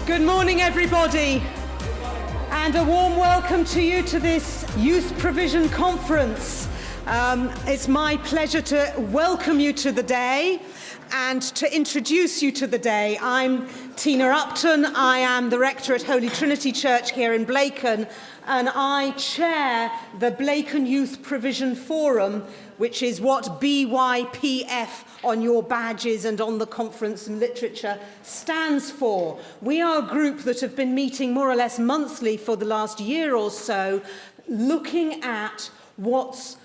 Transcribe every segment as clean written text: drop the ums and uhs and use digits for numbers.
Good morning, everybody, and a warm welcome to you to this Youth Provision Conference. It's my pleasure to welcome you to the day and to introduce you to the day. I'm Tina Upton. I am the rector at Holy Trinity Church here in Blacon, and I chair the Blacon Youth Provision Forum, which is what BYPF on your badges and on the conference and literature stands for. We are a group that have been meeting more or less monthly for the last year or so, looking at what's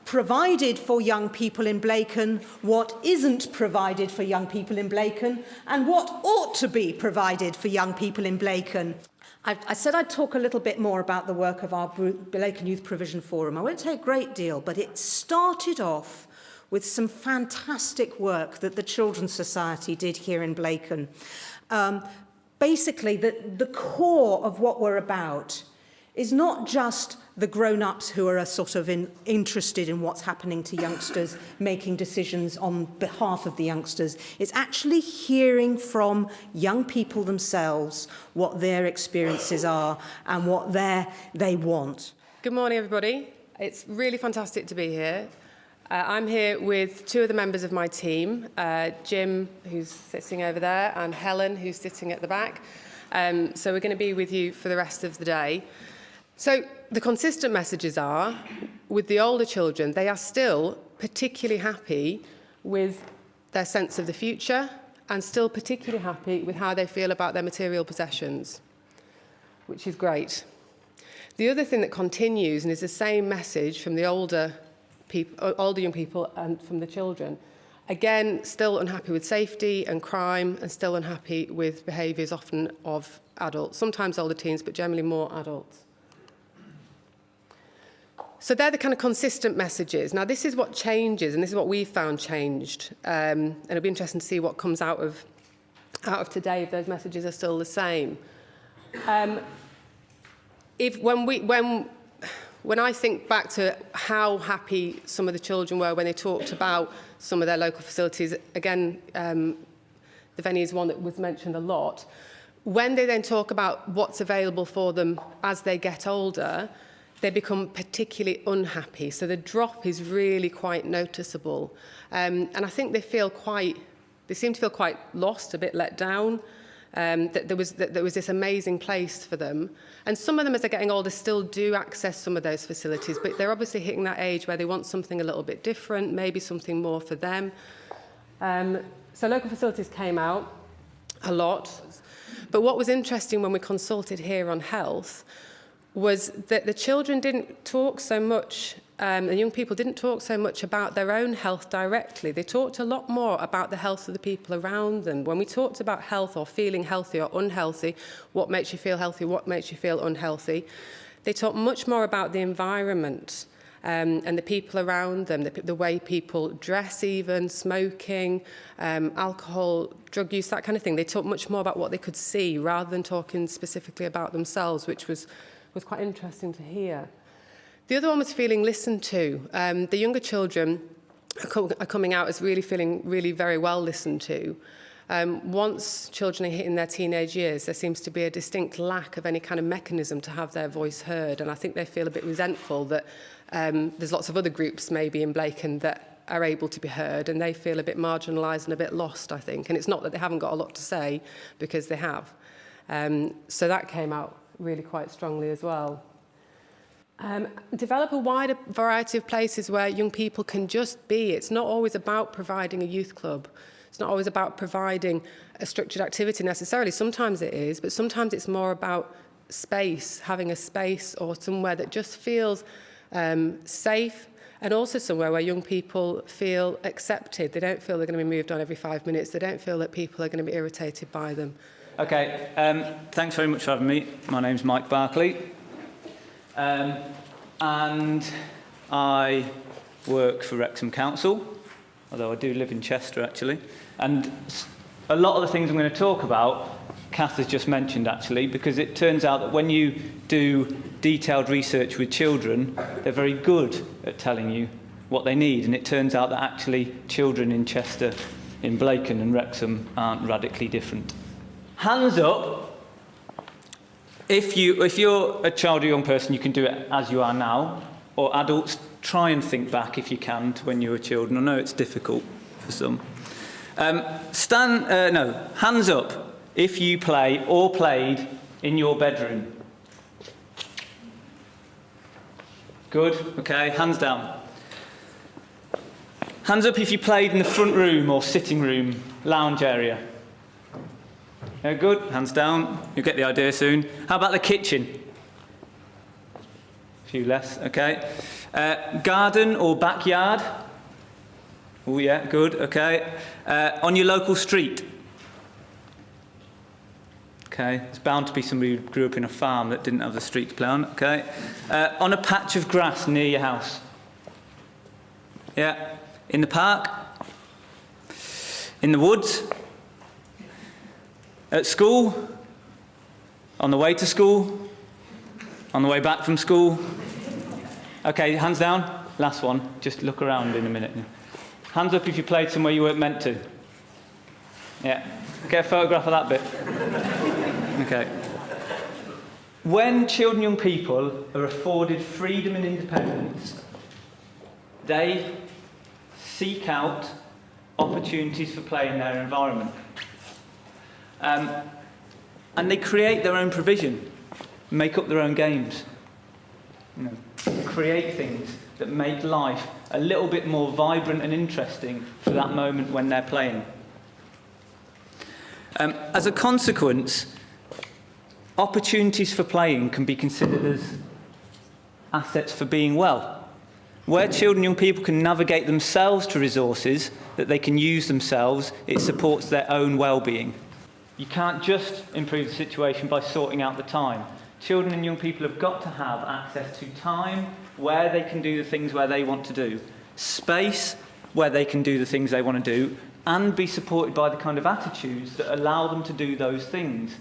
provided for young people in Blacon, what isn't provided for young people in Blacon, and what ought to be provided for young people in Blacon. I said I'd talk a little bit more about the work of our Blacon Youth Provision Forum. I won't say a great deal, but it started off with some fantastic work that the Children's Society did here in Blacon. Basically, the core of what we're about is not just the grown-ups who are sort of interested in what's happening to youngsters, making decisions on behalf of the youngsters. It's actually hearing from young people themselves what their experiences are and what they want. Good morning, everybody. It's really fantastic to be here. I'm here with two of the members of my team, Jim, who's sitting over there, and Helen, who's sitting at the back. So we're going to be with you for the rest of the day. So the consistent messages are, with the older children, they are still particularly happy with their sense of the future and still particularly happy with how they feel about their material possessions, which is great. The other thing that continues and is the same message from the older young people and from the children, again, still unhappy with safety and crime and still unhappy with behaviours often of adults, sometimes older teens, but generally more adults. So they're the kind of consistent messages. Now, this is what changes, and this is what we've found changed. And it'll be interesting to see what comes out of today if those messages are still the same. When I think back to how happy some of the children were when they talked about some of their local facilities, again, the venue is one that was mentioned a lot. When they then talk about what's available for them as they get older, they become particularly unhappy. So the drop is really quite noticeable. And I think they seem to feel quite lost, a bit let down. That there was this amazing place for them. And some of them, as they're getting older, still do access some of those facilities, but they're obviously hitting that age where they want something a little bit different, maybe something more for them. So local facilities came out a lot. But what was interesting when we consulted here on health was that the children didn't talk so much, the young people didn't talk so much about their own health directly. They talked a lot more about the health of the people around them. When we talked about health or feeling healthy or unhealthy, what makes you feel healthy, what makes you feel unhealthy, they talked much more about the environment and the people around them, the way people dress even, smoking, alcohol, drug use, that kind of thing. They talked much more about what they could see rather than talking specifically about themselves, which was quite interesting to hear. The other one was feeling listened to. The younger children are coming out as really feeling really very well listened to. Once children are hitting their teenage years, there seems to be a distinct lack of any kind of mechanism to have their voice heard, and I think they feel a bit resentful that there's lots of other groups maybe in Blacon that are able to be heard, and they feel a bit marginalised and a bit lost, I think. And it's not that they haven't got a lot to say, because they have. So that came out really quite strongly as well. Develop a wider variety of places where young people can just be. It's not always about providing a youth club. It's not always about providing a structured activity necessarily. Sometimes it is, but sometimes it's more about space, having a space or somewhere that just feels safe, and also somewhere where young people feel accepted. They don't feel they're going to be moved on every 5 minutes. They don't feel that people are going to be irritated by them. Okay, thanks very much for having me. My name's Mike Barclay, and I work for Wrexham Council, although I do live in Chester actually. And a lot of the things I'm going to talk about, Kath has just mentioned actually, because it turns out that when you do detailed research with children, they're very good at telling you what they need, and it turns out that actually children in Chester, in Blacon and Wrexham aren't radically different. Hands up If you're a child or young person, you can do it as you are now, or adults, try and think back if you can to when you were children. I know it's difficult for some. Hands up if you play or played in your bedroom. Good, okay, hands down. Hands up if you played in the front room or sitting room, lounge area. Good, hands down, you'll get the idea soon. How about the kitchen? A few less, okay. Garden or backyard? Oh yeah, good, okay. On your local street? Okay, it's bound to be somebody who grew up in a farm that didn't have the street to play on, okay. On a patch of grass near your house? Yeah. In the park? In the woods? At school? On the way to school? On the way back from school? Okay, hands down. Last one. Just look around in a minute. Hands up if you played somewhere you weren't meant to. Yeah. Get a photograph of that bit. Okay. When children and young people are afforded freedom and independence, they seek out opportunities for play in their environment. And they create their own provision, make up their own games, create things that make life a little bit more vibrant and interesting for that moment when they're playing. As a consequence, opportunities for playing can be considered as assets for being well. Where children and young people can navigate themselves to resources that they can use themselves, it supports their own well-being. You can't just improve the situation by sorting out the time. Children and young people have got to have access to time where they can do the things where they want to do, space where they can do the things they want to do, and be supported by the kind of attitudes that allow them to do those things.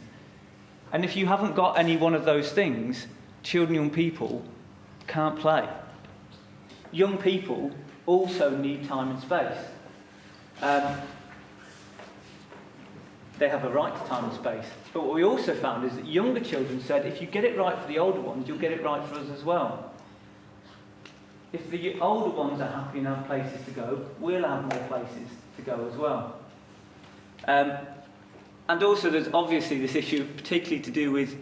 And if you haven't got any one of those things, children and young people can't play. Young people also need time and space. They have a right to time and space. But what we also found is that younger children said, if you get it right for the older ones, you'll get it right for us as well. If the older ones are happy and have places to go, we'll have more places to go as well. And also there's obviously this issue, particularly to do with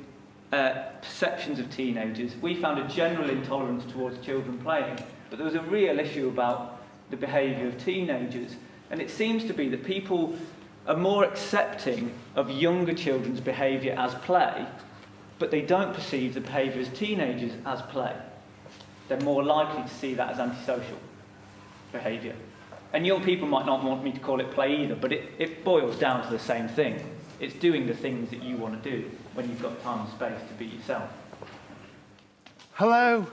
perceptions of teenagers. We found a general intolerance towards children playing, but there was a real issue about the behaviour of teenagers. And it seems to be that people are more accepting of younger children's behaviour as play, but they don't perceive the behaviour as teenagers as play. They're more likely to see that as antisocial behaviour. And young people might not want me to call it play either, but it boils down to the same thing. It's doing the things that you want to do when you've got time and space to be yourself. Hello.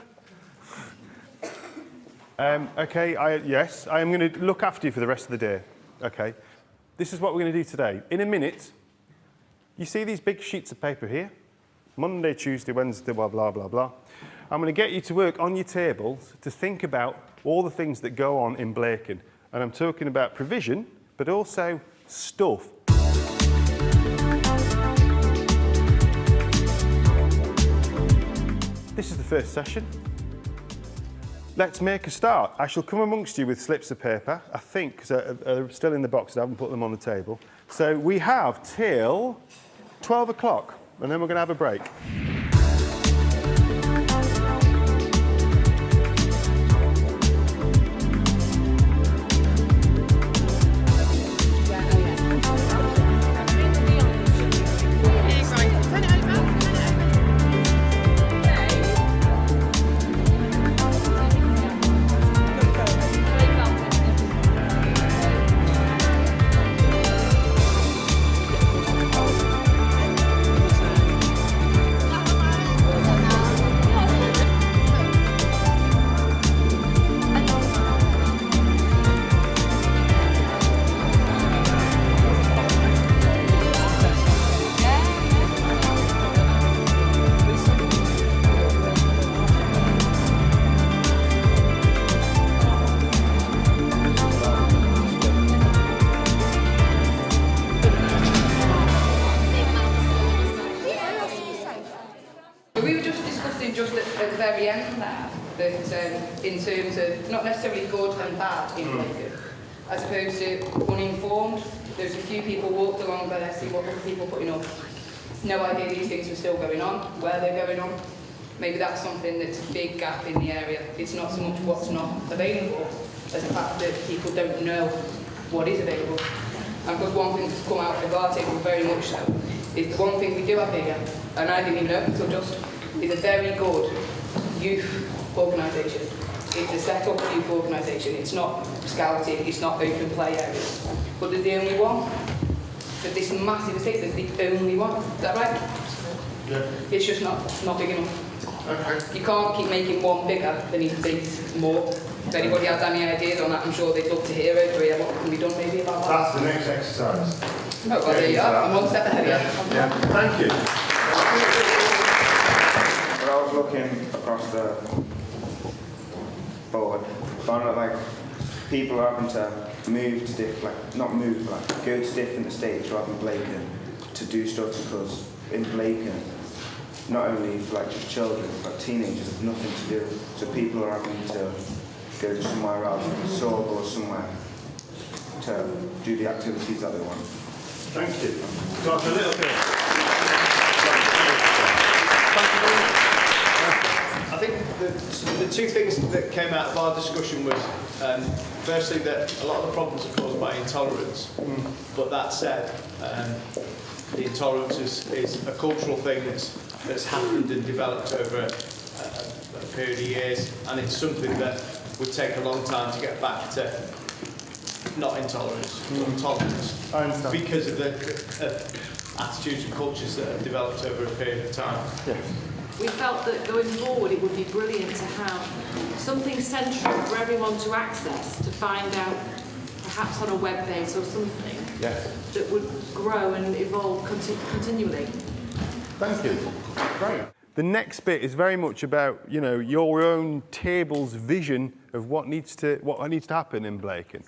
Okay, yes, I am going to look after you for the rest of the day. Okay. This is what we're going to do today. In a minute, you see these big sheets of paper here? Monday, Tuesday, Wednesday, blah, blah, blah, blah. I'm going to get you to work on your tables to think about all the things that go on in Blacon. And I'm talking about provision, but also stuff. This is the first session. Let's make a start. I shall come amongst you with slips of paper, I think, because they're still in the box, I haven't put them on the table. So we have till 12 o'clock, and then we're going to have a break. something just at the very end there that, in terms of not necessarily good and bad in Blacon, as opposed to uninformed. There's a few people walked along there, I see what other people putting up. No idea these things were still going on, where they're going on. Maybe that's something that's a big gap in the area. It's not so much what's not available as the fact that people don't know what is available. And because one thing that's come out of our table very much so is the one thing we do have here, and I didn't even know until just, is a very good youth organisation. It's a set-up youth organisation. It's not scouting, it's not open play areas. But there's the only one. But this massive estate, there's the only one. Is that right? Yeah. It's just not big enough. Okay. You can't keep making one bigger, there needs to be more. If anybody has any ideas on that, I'm sure they'd love to hear it, or what can be done maybe about that. That's the next exercise. Oh, well, there you are. I'm one step ahead, yeah. Thank you. When I was looking across the board, I found out like people are having to move to not move, but like go to different estates rather than Blacon to do stuff, because in Blacon, not only for like just children, but teenagers have nothing to do. So people are having to go to somewhere else, Sorg or somewhere, to do the activities that they want. Thank you. Got a little bit. I think the two things that came out of our discussion was, firstly, that a lot of the problems are caused by intolerance. But that said, the intolerance is a cultural thing that's happened and developed over a period of years, and it's something that would take a long time to get back to not intolerance, but tolerance. I understand. Because of the attitudes and cultures that have developed over a period of time. Yeah. We felt that going forward it would be brilliant to have something central for everyone to access, to find out, perhaps on a web base or something, that would grow and evolve continually. Thank you. Great. The next bit is very much about, your own table's vision of what needs to happen in Blacon.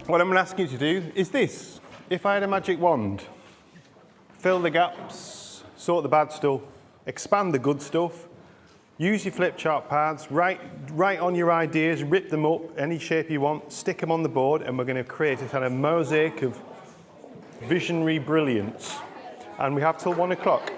What I'm going to ask you to do is this. If I had a magic wand, fill the gaps, sort the bad stuff, expand the good stuff, use your flip chart pads, write on your ideas, rip them up any shape you want, stick them on the board, and we're going to create a kind of mosaic of visionary brilliance. And we have till 1 o'clock.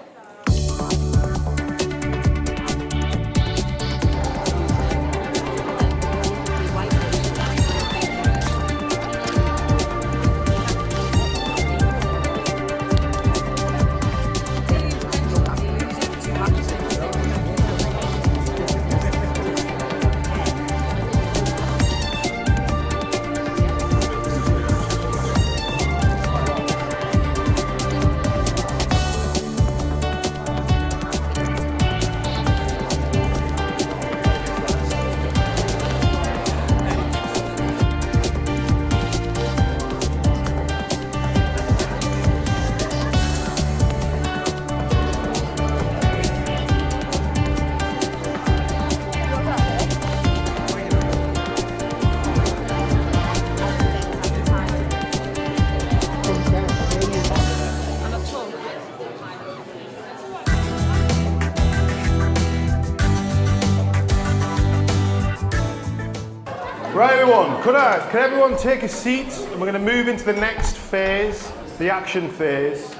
Right, everyone, could everyone take a seat? And we're going to move into the next phase, the action phase.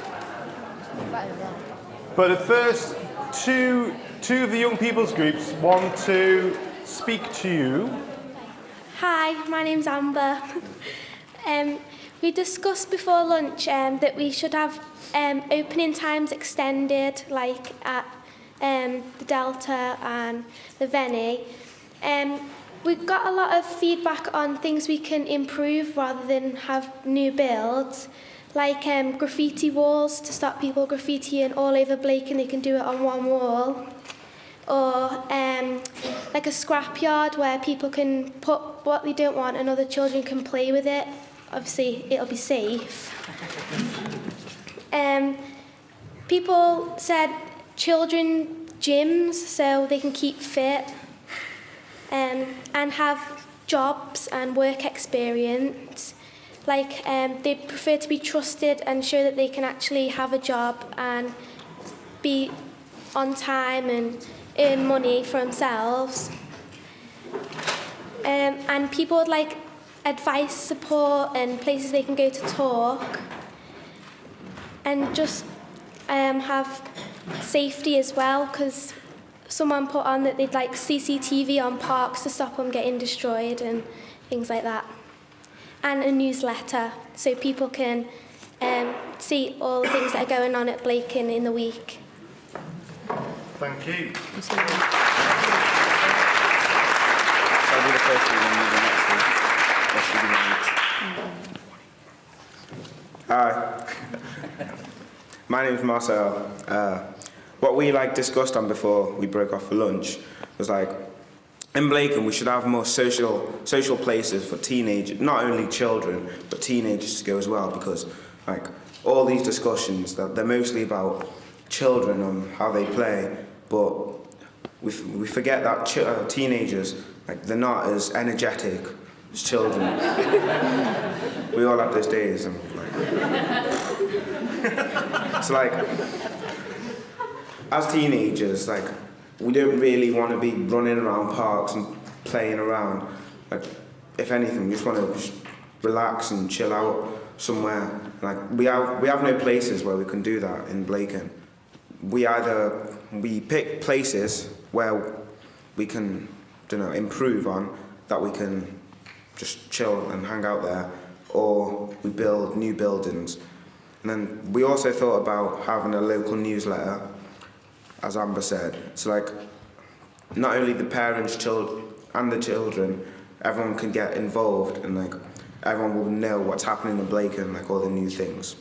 But at first, two of the young people's groups want to speak to you. Hi, my name's Amber. We discussed before lunch that we should have opening times extended, like at the Delta and the Venny. We've got a lot of feedback on things we can improve rather than have new builds, like graffiti walls to stop people graffitiing all over Blacon, they can do it on one wall. Or like a scrapyard where people can put what they don't want and other children can play with it. Obviously, it'll be safe. People said children gyms so they can keep fit. And have jobs and work experience. like they prefer to be trusted and show that they can actually have a job and be on time and earn money for themselves. And people would like advice, support and places they can go to talk, and just have safety as well, because someone put on that they'd like CCTV on parks to stop them getting destroyed and things like that. And a newsletter so people can see all the things that are going on at Blacon in the week. Thank you. I'll do the first one and the next one. Hi. My name's Marcel. What we discussed on before we broke off for lunch was in Blacon we should have more social places for teenagers, not only children but teenagers to go as well, because all these discussions they're mostly about children and how they play, but we forget that teenagers they're not as energetic as children. We all have those days, and so as teenagers, we don't really want to be running around parks and playing around. If anything, we just want to relax and chill out somewhere. We have no places where we can do that in Blacon. We pick places where we can, improve on, that we can just chill and hang out there, or we build new buildings. And then we also thought about having a local newsletter, as Amber said. So not only the parents, and the children, everyone can get involved, and everyone will know what's happening in Blacon, all the new things.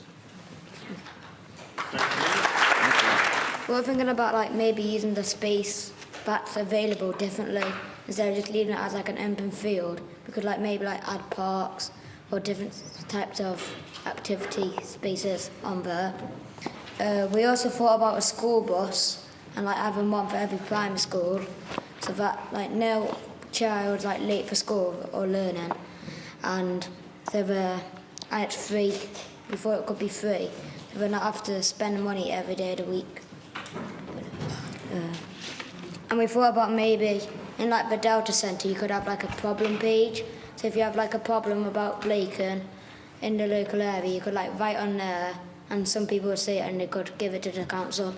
We're thinking about maybe using the space that's available differently, instead of just leaving it as an open field. We could maybe add parks or different types of activity spaces on there. We also thought about a school bus and having one for every primary school, so that no child's late for school or learning, and so and it's free. Before it could be free, so we not have to spend money every day of the week. And we thought about maybe in the Delta Centre you could have a problem page. So if you have a problem about Blacon in the local area, you could write on there, and some people would see it and they could give it to the council.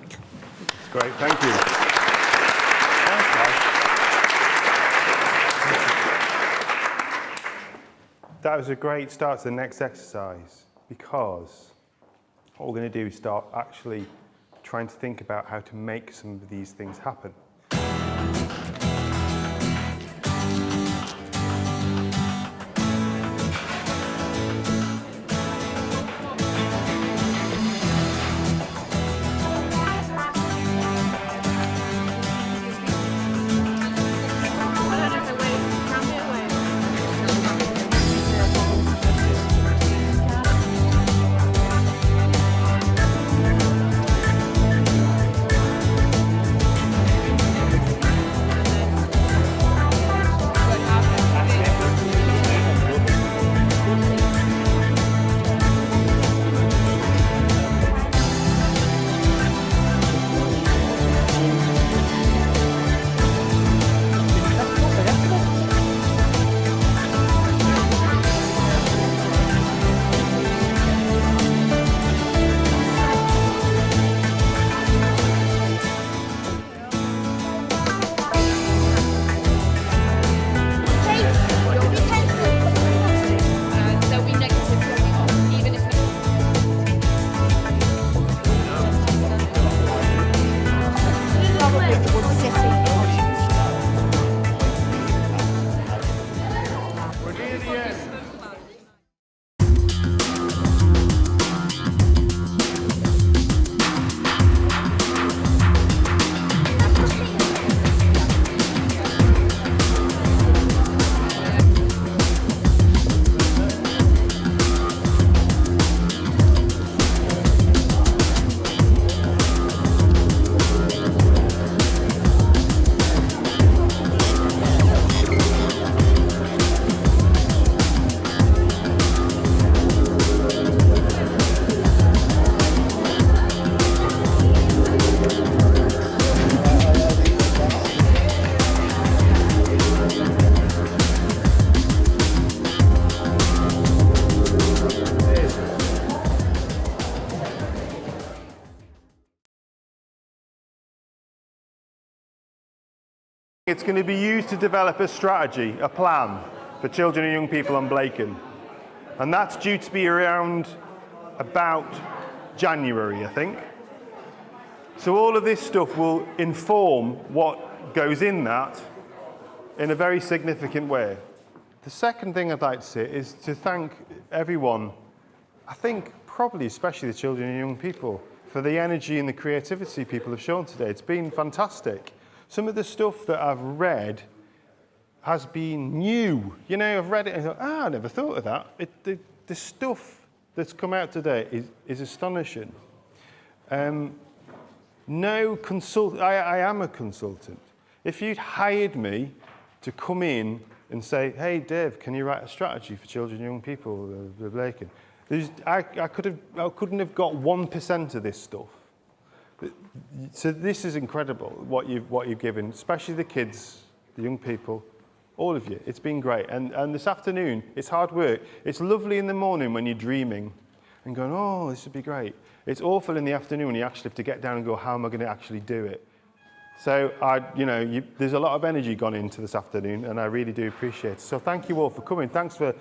That's great, thank you. That was a great start to the next exercise, because what we're going to do is start actually trying to think about how to make some of these things happen. It's going to be used to develop a strategy, a plan for children and young people on Blacon. And that's due to be around about January, I think. So all of this stuff will inform what goes in that in a very significant way. The second thing I'd like to say is to thank everyone, I think probably especially the children and young people, for the energy and the creativity people have shown today. It's been fantastic. Some of the stuff that I've read has been new. You know, I've read it and thought, I never thought of that. The stuff that's come out today is astonishing. No consult. I am a consultant. If you'd hired me to come in and say, hey, Dave, can you write a strategy for children and young people with Blacon? I couldn't have got 1% of this stuff. So this is incredible, what you've given, especially the kids, the young people, all of you. It's been great. And this afternoon, it's hard work. It's lovely in the morning when you're dreaming and going, oh, this would be great. It's awful in the afternoon when you actually have to get down and go, how am I going to actually do it? So, there's a lot of energy gone into this afternoon, and I really do appreciate it. So thank you all for coming. Thanks for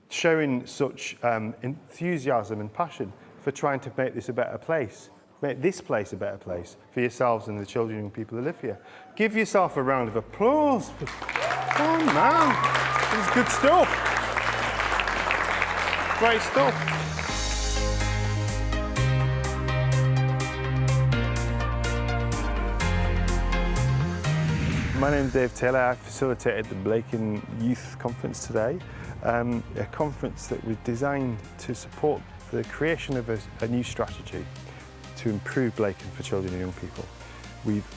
showing such enthusiasm and passion for trying to make this a better place. Make this place a better place for yourselves and the children and people who live here. Give yourself a round of applause. Oh, man. This is good stuff. Great stuff. My name's Dave Taylor. I facilitated the Blacon Youth Conference today, a conference that was designed to support the creation of a new strategy to improve Blacon for children and young people. We've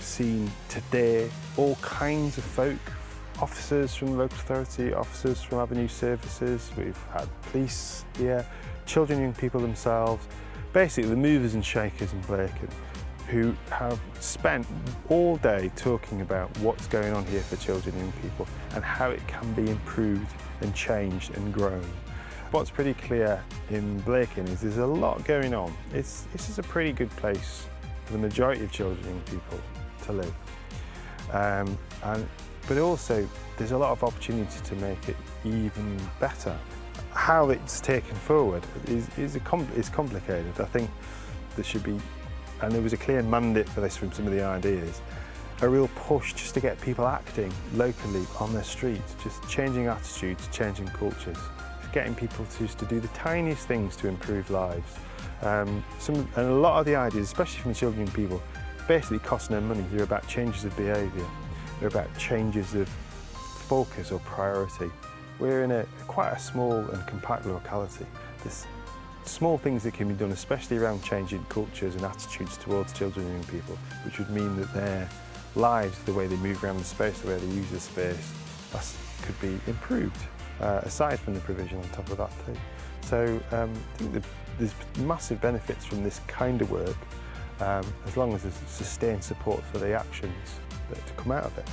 seen today all kinds of folk, officers from the local authority, officers from Avenue Services, we've had police here, children and young people themselves, basically the movers and shakers in Blacon, who have spent all day talking about what's going on here for children and young people and how it can be improved and changed and grown. What's pretty clear in Blacon is there's a lot going on. This is a pretty good place for the majority of children and young people to live. But also there's a lot of opportunity to make it even better. How it's taken forward is complicated. I think there should be, and there was a clear mandate for this from some of the ideas, a real push just to get people acting locally on their streets, just changing attitudes, changing cultures, getting people to do the tiniest things to improve lives. And a lot of the ideas, especially from the children and people, basically cost no money. They're about changes of behaviour. They're about changes of focus or priority. We're in quite a small and compact locality. There's small things that can be done, especially around changing cultures and attitudes towards children and young people, which would mean that their lives, the way they move around the space, the way they use the space, could be improved, aside from the provision on top of that too. So I think that there's massive benefits from this kind of work, as long as there's sustained support for the actions that come out of it.